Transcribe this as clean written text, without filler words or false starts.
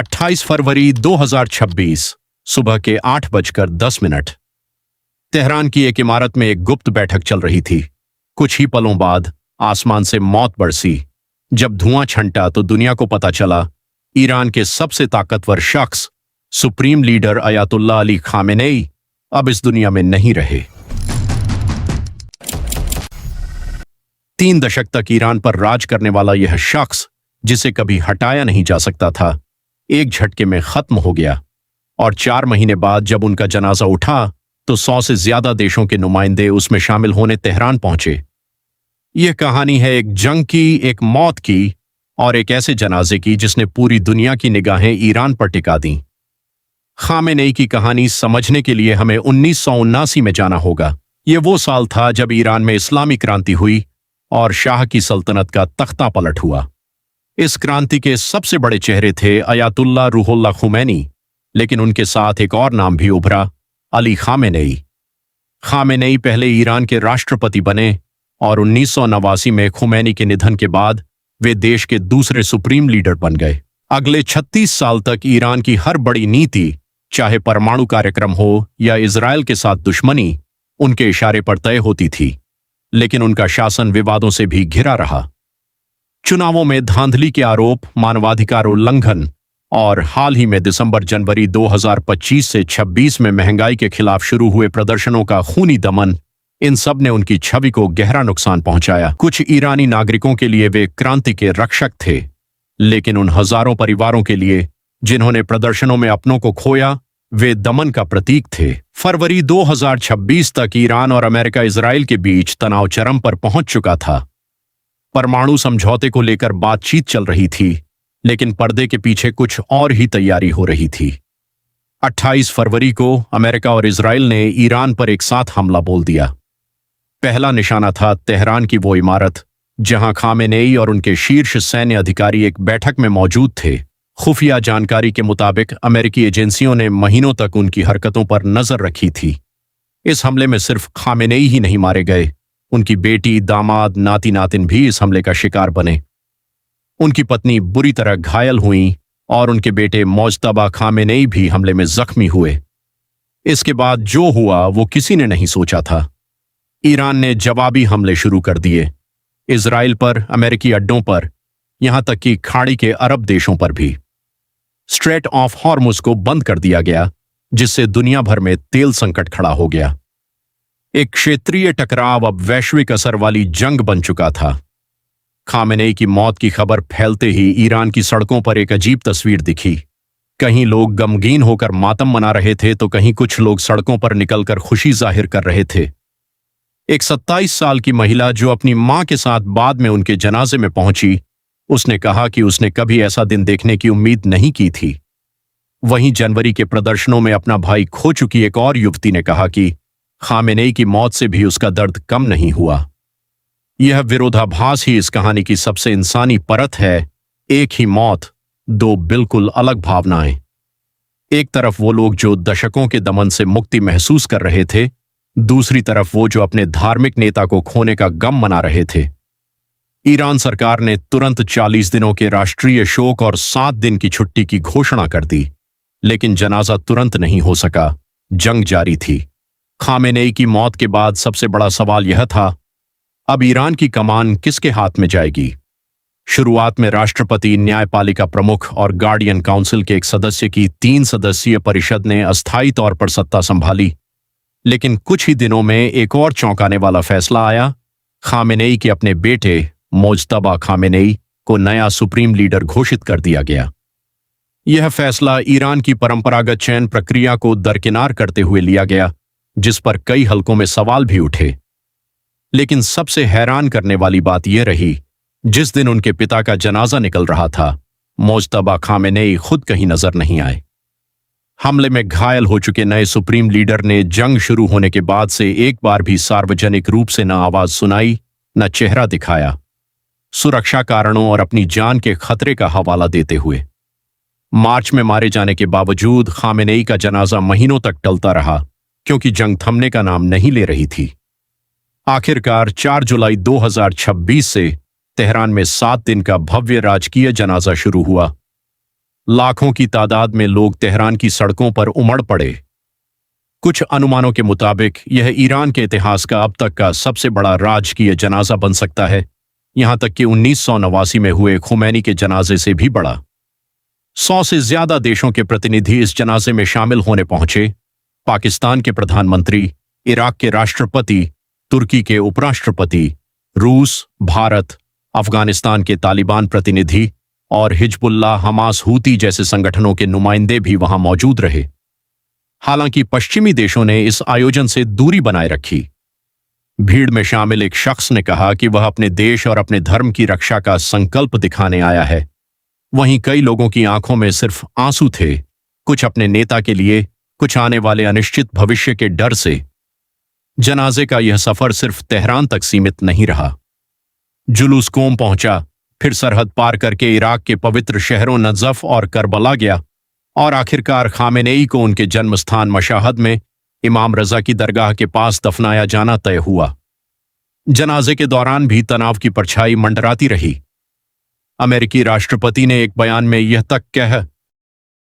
28 फरवरी 2026 सुबह के 8:10। तेहरान की एक इमारत में एक गुप्त बैठक चल रही थी। कुछ ही पलों बाद आसमान से मौत बरसी। जब धुआं छंटा तो दुनिया को पता चला ईरान के सबसे ताकतवर शख्स supreme leader Ayatollah Ali Khamenei अब इस दुनिया में नहीं रहे। 3 दशक तक ईरान पर राज करने वाला यह शख्स, जिसे कभी हटाया नहीं जा सकता था, एक झटके में खत्म हो गया। और 4 महीने बाद जब उनका जनाजा उठा तो 100 से ज्यादा देशों के नुमाइंदे उसमें शामिल होने तेहरान पहुंचे। यह कहानी है एक जंग की, एक मौत की और एक ऐसे जनाजे की जिसने पूरी दुनिया की निगाहें ईरान पर टिका दी। खामेनेई की कहानी समझने के लिए हमें 1979 में जाना होगा। यह वो साल था जब ईरान में इस्लामी क्रांति हुई और शाह की सल्तनत का तख्ता पलट हुआ। इस क्रांति के सबसे बड़े चेहरे थे अयातुल्ला रूहुल्लाह खुमैनी, लेकिन उनके साथ एक और नाम भी उभरा, अली खामेनेई। खामेनेई पहले ईरान के राष्ट्रपति बने और 1989 में खुमैनी के निधन के बाद वे देश के दूसरे सुप्रीम लीडर बन गए। अगले 36 साल तक ईरान की हर बड़ी नीति, चाहे परमाणु कार्यक्रम हो या इजरायल के साथ दुश्मनी, उनके इशारे पर तय होती थी, लेकिन उनका शासन विवादों से भी घिरा रहा। चुनावों में धांधली के आरोप, मानवाधिकार उल्लंघन और हाल ही में दिसंबर-जनवरी 2025 से 26 में महंगाई के खिलाफ शुरू हुए प्रदर्शनों का खूनी दमन, इन सब ने उनकी छवि को गहरा नुकसान पहुंचाया। कुछ ईरानी नागरिकों के लिए वे क्रांति के रक्षक थे, लेकिन उन हजारों परिवारों के लिए जिन्होंने प्रदर्शनों में अपनों को खोया, वे दमन का प्रतीक थे। फरवरी 2026 तक ईरान और अमेरिका इजराइल के बीच तनाव चरम पर पहुंच चुका था। परमाणु समझौते को लेकर बातचीत चल रही थी, लेकिन पर्दे के पीछे कुछ और ही तैयारी हो रही थी। 28 फरवरी को अमेरिका और इजराइल ने ईरान पर एक साथ हमला बोल दिया। पहला निशाना था तेहरान की वो इमारत जहां खामेनेई और उनके शीर्ष सैन्य अधिकारी एक बैठक में मौजूद थे। खुफिया जानकारी के मुताबिक अमेरिकी एजेंसियों ने महीनों तक उनकी हरकतों पर नजर रखी थी। इस हमले में सिर्फ खामेनेई ही नहीं मारे गए, उनकी बेटी, दामाद, नाती नातिन भी इस हमले का शिकार बने। उनकी पत्नी बुरी तरह घायल हुई और उनके बेटे मोज्तबा खामेनेई भी हमले में जख्मी हुए। इसके बाद जो हुआ वो किसी ने नहीं सोचा था। ईरान ने जवाबी हमले शुरू कर दिए, इजराइल पर, अमेरिकी अड्डों पर, यहां तक कि खाड़ी के अरब देशों पर भी। स्ट्रेट ऑफ हॉर्मुज को बंद कर दिया गया, जिससे दुनिया भर में तेल संकट खड़ा हो गया। एक क्षेत्रीय टकराव अब वैश्विक असर वाली जंग बन चुका था। खामेनेई की मौत की खबर फैलते ही ईरान की सड़कों पर एक अजीब तस्वीर दिखी। कहीं लोग गमगीन होकर मातम मना रहे थे तो कहीं कुछ लोग सड़कों पर निकलकर खुशी जाहिर कर रहे थे। एक 27 साल की महिला जो अपनी मां के साथ बाद में उनके जनाजे में पहुंची, उसने कहा कि उसने कभी ऐसा दिन देखने की उम्मीद नहीं की थी। वहीं जनवरी के प्रदर्शनों में अपना भाई खो चुकी एक और युवती ने कहा कि खामेनेई की मौत से भी उसका दर्द कम नहीं हुआ। यह विरोधाभास ही इस कहानी की सबसे इंसानी परत है। एक ही मौत, 2 बिल्कुल अलग भावनाएं। एक तरफ वो लोग जो दशकों के दमन से मुक्ति महसूस कर रहे थे, दूसरी तरफ वो जो अपने धार्मिक नेता को खोने का गम मना रहे थे। ईरान सरकार ने तुरंत 40 दिनों के राष्ट्रीय शोक और 7 दिन की छुट्टी की घोषणा कर दी, लेकिन जनाजा तुरंत नहीं हो सका। जंग जारी थी। खामेनेई की मौत के बाद सबसे बड़ा सवाल यह था, अब ईरान की कमान किसके हाथ में जाएगी? शुरुआत में राष्ट्रपति, न्यायपालिका प्रमुख और गार्डियन काउंसिल के एक सदस्य की 3 सदस्यीय परिषद ने अस्थायी तौर पर सत्ता संभाली, लेकिन कुछ ही दिनों में एक और चौंकाने वाला फैसला आया। खामेनेई के अपने बेटे मोज्तबा खामेनेई को नया सुप्रीम लीडर घोषित कर दिया गया। यह फैसला ईरान की परंपरागत चयन प्रक्रिया को दरकिनार करते हुए लिया गया, जिस पर कई हलकों में सवाल भी उठे। लेकिन सबसे हैरान करने वाली बात यह रही, जिस दिन उनके पिता का जनाजा निकल रहा था, मोज्तबा खामेनेई खुद कहीं नजर नहीं आए। हमले में घायल हो चुके नए सुप्रीम लीडर ने जंग शुरू होने के बाद से एक बार भी सार्वजनिक रूप से न आवाज सुनाई, न चेहरा दिखाया, सुरक्षा कारणों और अपनी जान के खतरे का हवाला देते हुए। मार्च में मारे जाने के बावजूद खामेनेई का जनाजा महीनों तक टलता रहा, क्योंकि जंग थमने का नाम नहीं ले रही थी। आखिरकार 4 जुलाई 2026 से तेहरान में 7 दिन का भव्य राजकीय जनाजा शुरू हुआ। लाखों की तादाद में लोग तेहरान की सड़कों पर उमड़ पड़े। कुछ अनुमानों के मुताबिक यह ईरान के इतिहास का अब तक का सबसे बड़ा राजकीय जनाजा बन सकता है, यहां तक कि 1989 में हुए खुमैनी के जनाजे से भी बड़ा। 100 से ज्यादा देशों के प्रतिनिधि इस जनाजे में शामिल होने पहुंचे। पाकिस्तान के प्रधानमंत्री, इराक के राष्ट्रपति, तुर्की के उपराष्ट्रपति, रूस, भारत, अफगानिस्तान के तालिबान प्रतिनिधि और हिजबुल्लाह, हमास, हूती जैसे संगठनों के नुमाइंदे भी वहां मौजूद रहे। हालांकि पश्चिमी देशों ने इस आयोजन से दूरी बनाए रखी। भीड़ में शामिल एक शख्स ने कहा कि वह अपने देश और अपने धर्म की रक्षा का संकल्प दिखाने आया है। वहीं कई लोगों की आंखों में सिर्फ आंसू थे, कुछ अपने नेता के लिए, कुछ आने वाले अनिश्चित भविष्य के डर से। जनाजे का यह सफर सिर्फ तेहरान तक सीमित नहीं रहा। जुलूस कोम पहुंचा, फिर सरहद पार करके इराक के पवित्र शहरों नजफ और करबला गया और आखिरकार खामेनेई को उनके जन्म स्थान मशाहद में इमाम रजा की दरगाह के पास दफनाया जाना तय हुआ। जनाजे के दौरान भी तनाव की परछाई मंडराती रही। अमेरिकी राष्ट्रपति ने एक बयान में यह तक कह